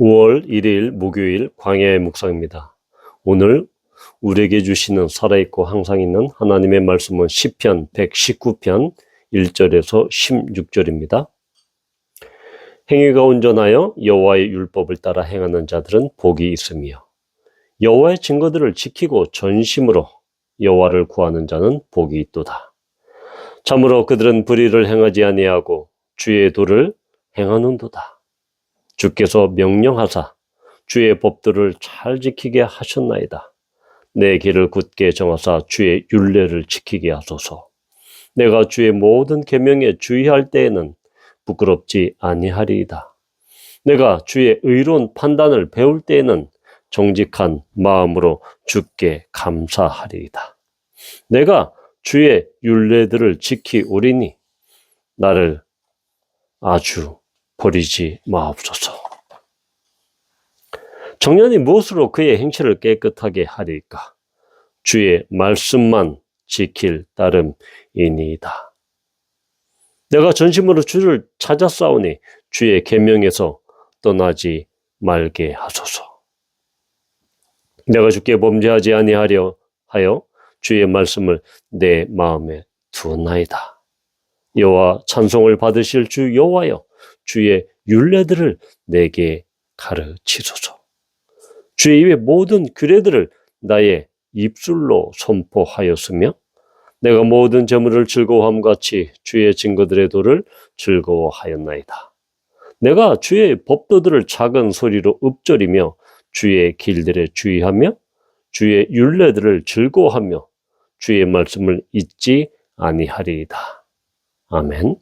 5월 1일 목요일 광야의 묵상입니다. 오늘 우리에게 주시는 살아있고 항상 있는 하나님의 말씀은 시편 119편 1절에서 16절입니다. 행위가 온전하여 여호와의 율법을 따라 행하는 자들은 복이 있으며 여호와의 증거들을 지키고 전심으로 여호와를 구하는 자는 복이 있도다. 참으로 그들은 불의를 행하지 아니하고 주의 도를 행하는도다. 주께서 명령하사 주의 법도를 잘 지키게 하셨나이다. 내 길을 굳게 정하사 주의 율례를 지키게 하소서. 내가 주의 모든 계명에 주의할 때에는 부끄럽지 아니하리이다. 내가 주의 의로운 판단을 배울 때에는 정직한 마음으로 주께 감사하리이다. 내가 주의 율례들을 지키오리니 나를 아주 버리지 마옵소서. 청년이 무엇으로 그의 행실을 깨끗하게 하리까? 주의 말씀만 지킬 따름이니이다. 내가 전심으로 주를 찾았사오니 주의 계명에서 떠나지 말게 하소서. 내가 주께 범죄하지 아니하려 하여 주의 말씀을 내 마음에 두었나이다. 여호와 찬송을 받으실 주 여호와여, 주의 율례들을 내게 가르치소서. 주의 입의 모든 규례들을 나의 입술로 선포하였으며 내가 모든 재물을 즐거워함 같이 주의 증거들의 도를 즐거워하였나이다. 내가 주의 법도들을 작은 소리로 읊조리며 주의 길들에 주의하며 주의 율례들을 즐거워하며 주의 말씀을 잊지 아니하리이다. 아멘.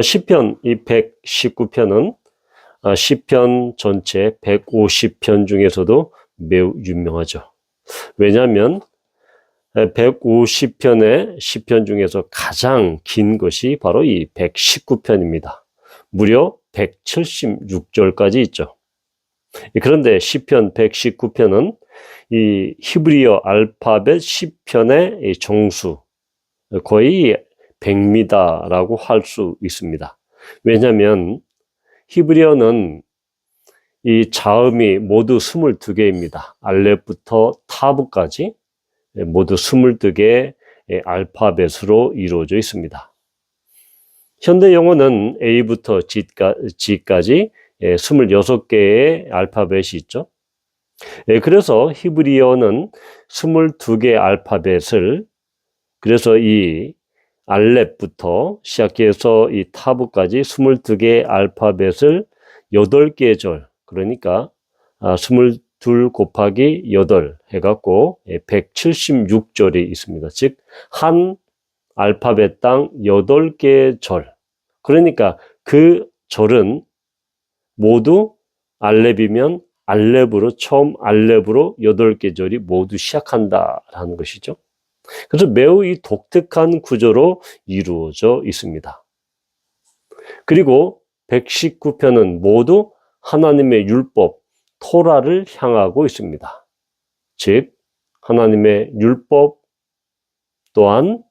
시편 이 119편은 시편 전체 150편 중에서도 매우 유명하죠. 왜냐하면 150편의 시편 중에서 가장 긴 것이 바로 이 119편입니다. 무려 176절까지 있죠. 그런데 시편 119편은 이 히브리어 알파벳 시편의 정수, 거의 100미다라고 할 수 있습니다. 왜냐하면 히브리어는 이 자음이 모두 22개입니다. 알렙부터 타브까지 모두 22개의 알파벳으로 이루어져 있습니다. 현대 영어는 A부터 G까지 26개의 알파벳이 있죠. 그래서 히브리어는 22개 알파벳을, 그래서 이 알렙부터 시작해서 이 타브까지 22개의 알파벳을 8개의 절, 그러니까 22 곱하기 8 해갖고 176절이 있습니다. 즉, 한 알파벳당 8개의 절. 그러니까 그 절은 모두 알렙이면 처음 알렙으로 8개 절이 모두 시작한다라는 것이죠. 그래서 매우 이 독특한 구조로 이루어져 있습니다. 그리고 119편은 모두 하나님의 율법, 토라를 향하고 있습니다. 즉, 하나님의 율법 또한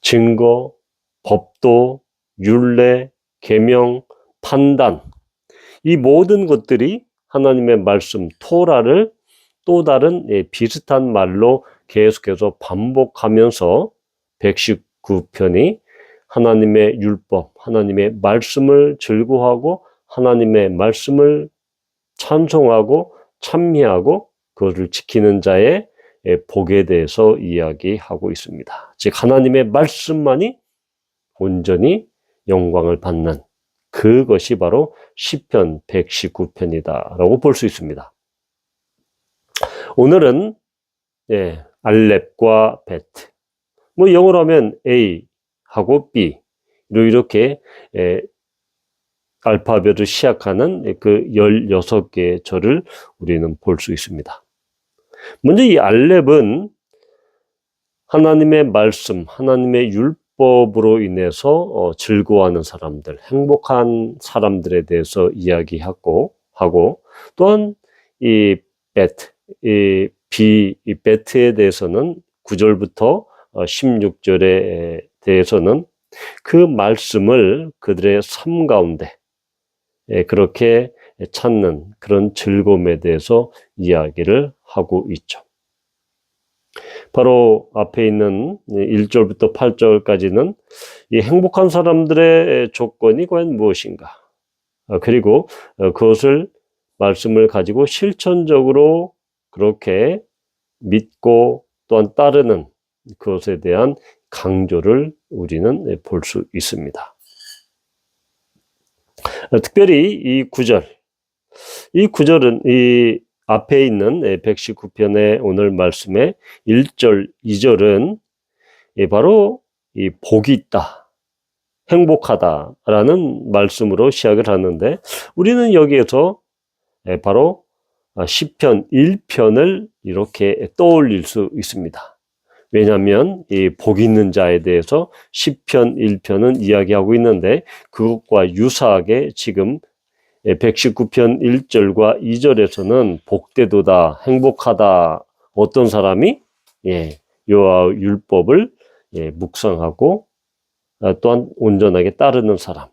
증거, 법도, 율례, 계명, 판단, 이 모든 것들이 하나님의 말씀, 토라를 또 다른 비슷한 말로 계속해서 반복하면서 119편이 하나님의 율법, 하나님의 말씀을 즐거워하고 하나님의 말씀을 찬송하고 찬미하고 그것을 지키는 자의 복에 대해서 이야기하고 있습니다. 즉, 하나님의 말씀만이 온전히 영광을 받는 그것이 바로 시편 119편이다라고 볼 수 있습니다. 오늘은 알렙과 베트, 영어로 하면 A하고 B 이렇게 알파벳을 시작하는 그 16개의 절을 우리는 볼 수 있습니다. 먼저 이 알렙은 하나님의 말씀, 하나님의 율법으로 인해서 즐거워하는 사람들, 행복한 사람들에 대해서 이야기하고 또한 이 베트, 이 베트에 대해서는 9절부터 16절에 대해서는 그 말씀을 그들의 삶 가운데 그렇게 찾는 그런 즐거움에 대해서 이야기를 하고 있죠. 바로 앞에 있는 1절부터 8절까지는 이 행복한 사람들의 조건이 과연 무엇인가? 그리고 그것을 말씀을 가지고 실천적으로 그렇게 믿고 또한 따르는 그것에 대한 강조를 우리는 볼 수 있습니다. 특별히 이 구절은 이 앞에 있는 119편의 오늘 말씀의 1절, 2절은 바로 이 복이 있다, 행복하다라는 말씀으로 시작을 하는데 우리는 여기에서 바로 시편 1편을 이렇게 떠올릴 수 있습니다. 왜냐하면 이 복 있는 자에 대해서 시편 1편은 이야기하고 있는데 그것과 유사하게 지금 119편 1절과 2절에서는 복되도다, 행복하다, 어떤 사람이 여호와의 율법을 묵상하고 또한 온전하게 따르는 사람,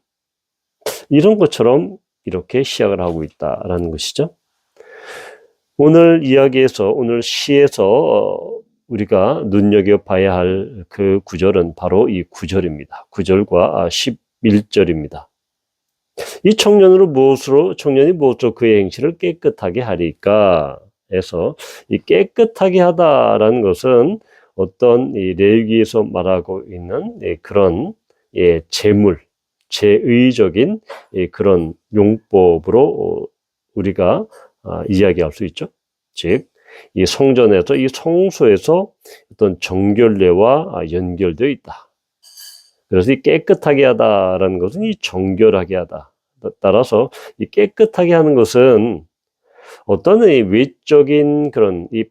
이런 것처럼 이렇게 시작을 하고 있다라는 것이죠. 오늘 이야기에서, 오늘 시에서 우리가 눈여겨봐야 할 그 구절은 바로 이 9절입니다. 9절과 11절입니다. 이 청년이 무엇으로 그의 행실을 깨끗하게 하리까 해서 이 깨끗하게 하다라는 것은 어떤 이 레위기에서 말하고 있는 그런 제의적인 그런 용법으로 우리가 이야기할 수 있죠. 즉, 이 성전에서, 이 성소에서 어떤 정결례와 연결되어 있다. 그래서 이 깨끗하게 하다라는 것은 이 정결하게 하다. 따라서 이 깨끗하게 하는 것은 어떤 이 외적인 그런 이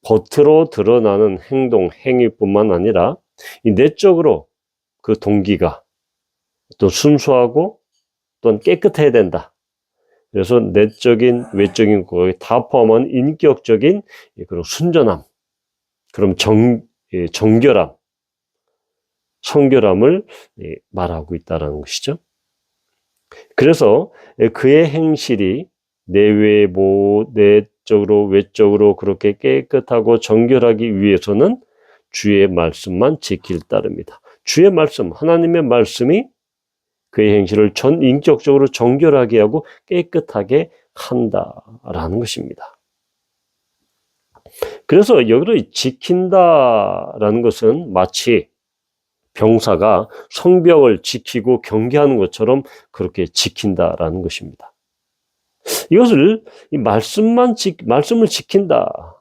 겉으로 드러나는 행동, 행위뿐만 아니라 이 내적으로 그 동기가 또 순수하고 또한 깨끗해야 된다. 그래서 내적인, 외적인 거에 다 포함한 인격적인 그런 순전함, 그럼 정결함, 성결함을 말하고 있다는 것이죠. 그래서 그의 행실이 내적으로 외적으로 그렇게 깨끗하고 정결하기 위해서는 주의 말씀만 지킬 따릅니다. 주의 말씀, 하나님의 말씀이 그의 행실을 전인격적으로 정결하게 하고 깨끗하게 한다라는 것입니다. 그래서 여기를 지킨다라는 것은 마치 병사가 성벽을 지키고 경계하는 것처럼 그렇게 지킨다라는 것입니다. 이것을 이 말씀을 지킨다,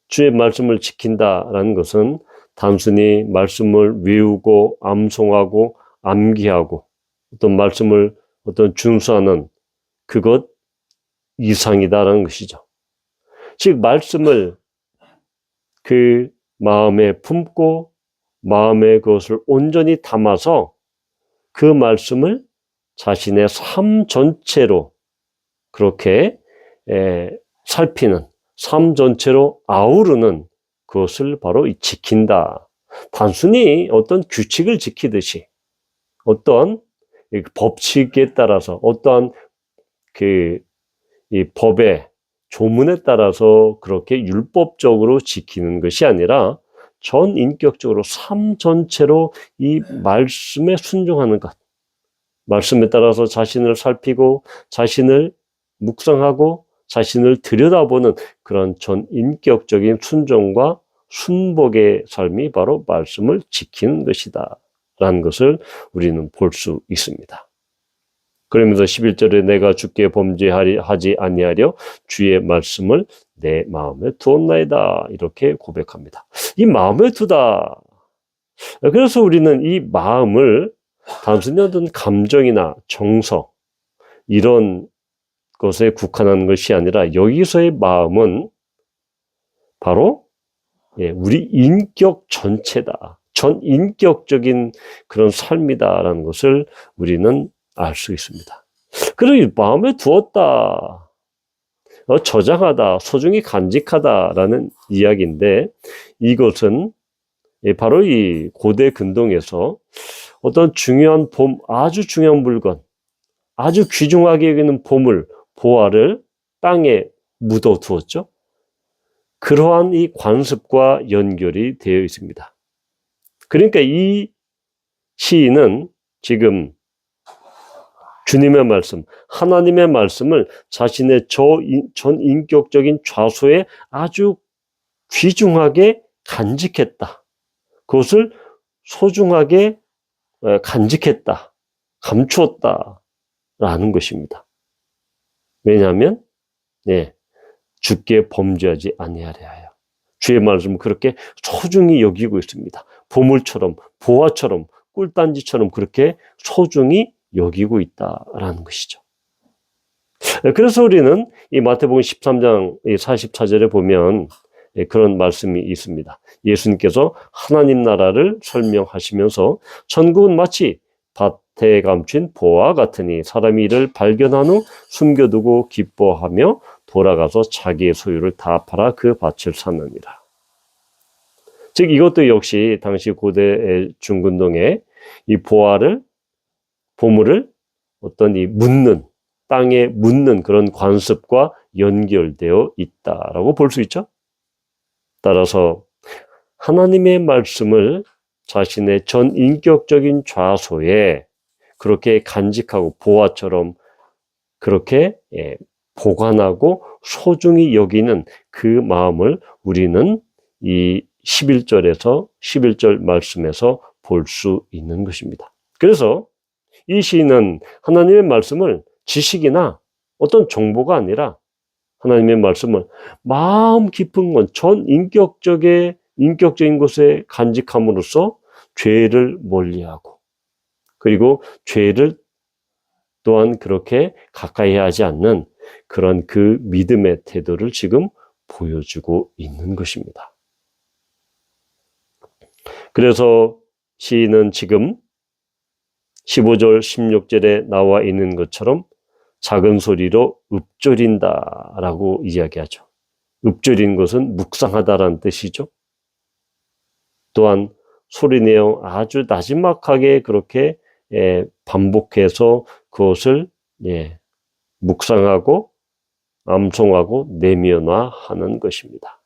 주의 말씀을 지킨다라는 것은 단순히 말씀을 외우고 암송하고 암기하고 어떤 말씀을 준수하는 그것 이상이다라는 것이죠. 즉 말씀을 그 마음에 품고 마음에 그것을 온전히 담아서 그 말씀을 자신의 삶 전체로 그렇게 살피는, 삶 전체로 아우르는 그것을 바로 지킨다. 단순히 어떤 규칙을 지키듯이 어떤 법칙에 따라서 어떠한 이 법의 조문에 따라서 그렇게 율법적으로 지키는 것이 아니라 전 인격적으로 삶 전체로 이 말씀에 순종하는 것, 말씀에 따라서 자신을 살피고 자신을 묵상하고 자신을 들여다보는 그런 전 인격적인 순종과 순복의 삶이 바로 말씀을 지키는 것이다 라는 것을 우리는 볼 수 있습니다. 그러면서 11절에 내가 주께 범죄하지 아니하려 주의 말씀을 내 마음에 두었나이다 이렇게 고백합니다. 이 마음에 두다. 그래서 우리는 이 마음을 단순히 어떤 감정이나 정서 이런 것에 국한하는 것이 아니라 여기서의 마음은 바로 우리 인격 전체다. 전 인격적인 그런 삶이다라는 것을 우리는 알 수 있습니다. 그리고 마음에 두었다, 저장하다, 소중히 간직하다라는 이야기인데 이것은 바로 이 고대 근동에서 어떤 아주 중요한 물건, 아주 귀중하게 여기는 보물, 보화를 땅에 묻어 두었죠. 그러한 이 관습과 연결이 되어 있습니다. 그러니까 이 시인은 지금 주님의 말씀, 하나님의 말씀을 자신의 전인격적인 좌소에 아주 귀중하게 간직했다. 그것을 소중하게 간직했다. 감추었다라는 것입니다. 왜냐하면 주께 범죄하지 아니하려 하여 주의 말씀을 그렇게 소중히 여기고 있습니다. 보물처럼, 보화처럼, 꿀단지처럼 그렇게 소중히 여기고 있다라는 것이죠. 그래서 우리는 이 마태복음 13장 44절에 보면 그런 말씀이 있습니다. 예수님께서 하나님 나라를 설명하시면서 천국은 마치 밭에 감춘 보화 같으니 사람이 이를 발견한 후 숨겨두고 기뻐하며 돌아가서 자기의 소유를 다 팔아 그 밭을 사느니라. 즉 이것도 역시 당시 고대 중근동에 이 보물을 어떤 이 땅에 묻는 그런 관습과 연결되어 있다라고 볼 수 있죠. 따라서 하나님의 말씀을 자신의 전인격적인 좌소에 그렇게 간직하고 보화처럼 그렇게 보관하고 소중히 여기는 그 마음을 우리는 이 11절 말씀에서 볼 수 있는 것입니다. 그래서 이 시인은 하나님의 말씀을 지식이나 어떤 정보가 아니라 하나님의 말씀을 마음 깊은 건 인격적인 것에 간직함으로써 죄를 멀리하고 그리고 죄를 또한 그렇게 가까이 하지 않는 그런 그 믿음의 태도를 지금 보여주고 있는 것입니다. 그래서 시인은 지금 15절, 16절에 나와 있는 것처럼 작은 소리로 읊조린다라고 이야기하죠. 읊조린 것은 묵상하다라는 뜻이죠. 또한 소리 내어 아주 나지막하게 그렇게 반복해서 그것을 묵상하고 암송하고 내면화하는 것입니다.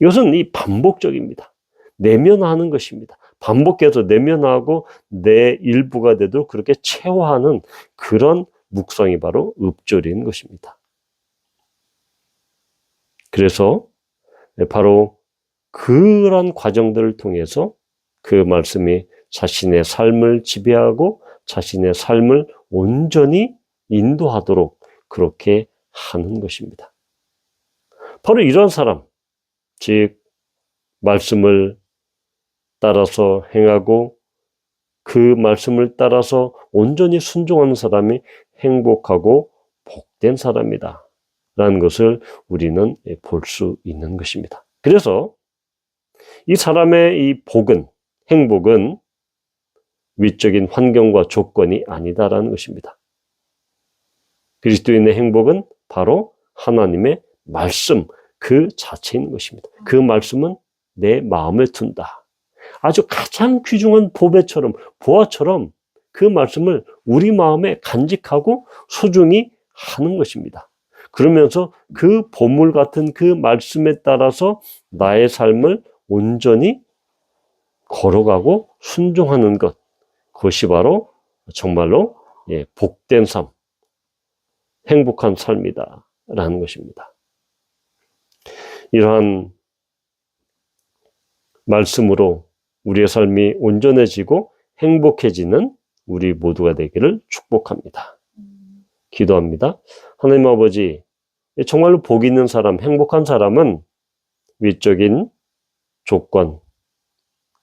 이것은 이 반복적입니다. 내면화하는 것입니다. 반복해서 내면화하고 내 일부가 되도록 그렇게 체화하는 그런 묵상이 바로 읊조리는 것입니다. 그래서 바로 그런 과정들을 통해서 그 말씀이 자신의 삶을 지배하고 자신의 삶을 온전히 인도하도록 그렇게 하는 것입니다. 바로 이런 사람, 즉 말씀을 따라서 행하고 그 말씀을 따라서 온전히 순종하는 사람이 행복하고 복된 사람이다 라는 것을 우리는 볼 수 있는 것입니다. 그래서 이 사람의 이 행복은 위적인 환경과 조건이 아니다라는 것입니다. 그리스도인의 행복은 바로 하나님의 말씀 그 자체인 것입니다. 그 말씀은 내 마음에 둔다. 아주 가장 귀중한 보화처럼 그 말씀을 우리 마음에 간직하고 소중히 하는 것입니다. 그러면서 그 보물 같은 그 말씀에 따라서 나의 삶을 온전히 걸어가고 순종하는 것, 그것이 바로 정말로 복된 삶, 행복한 삶이다 라는 것입니다. 이러한 말씀으로 우리의 삶이 온전해지고 행복해지는 우리 모두가 되기를 축복합니다. 기도합니다. 하나님 아버지, 정말로 복 있는 사람, 행복한 사람은 위적인 조건,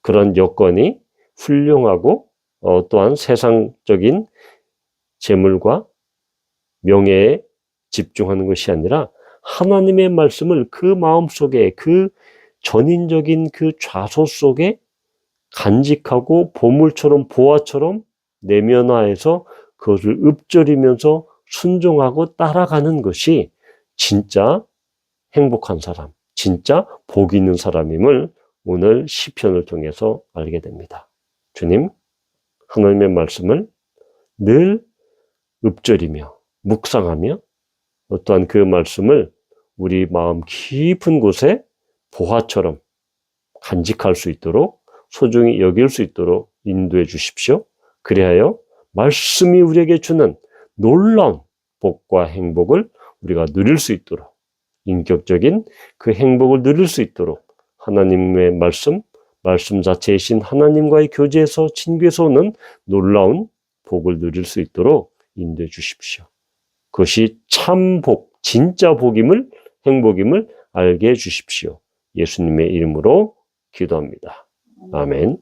그런 여건이 훌륭하고 또한 세상적인 재물과 명예에 집중하는 것이 아니라 하나님의 말씀을 그 마음속에 그 전인적인 그 좌소 속에 간직하고 보물처럼 보화처럼 내면화해서 그것을 읊조리면서 순종하고 따라가는 것이 진짜 행복한 사람, 진짜 복 있는 사람임을 오늘 시편을 통해서 알게 됩니다. 주님, 하나님의 말씀을 늘 읊조리며 묵상하며 어떠한 그 말씀을 우리 마음 깊은 곳에 보화처럼 간직할 수 있도록 소중히 여길 수 있도록 인도해 주십시오. 그리하여 말씀이 우리에게 주는 놀라운 복과 행복을 우리가 누릴 수 있도록, 인격적인 그 행복을 누릴 수 있도록 하나님의 말씀 자체이신 하나님과의 교제에서 친교에서 오는 놀라운 복을 누릴 수 있도록 인도해 주십시오. 그것이 참 복, 진짜 복임을, 행복임을 알게 해 주십시오. 예수님의 이름으로 기도합니다. 아멘.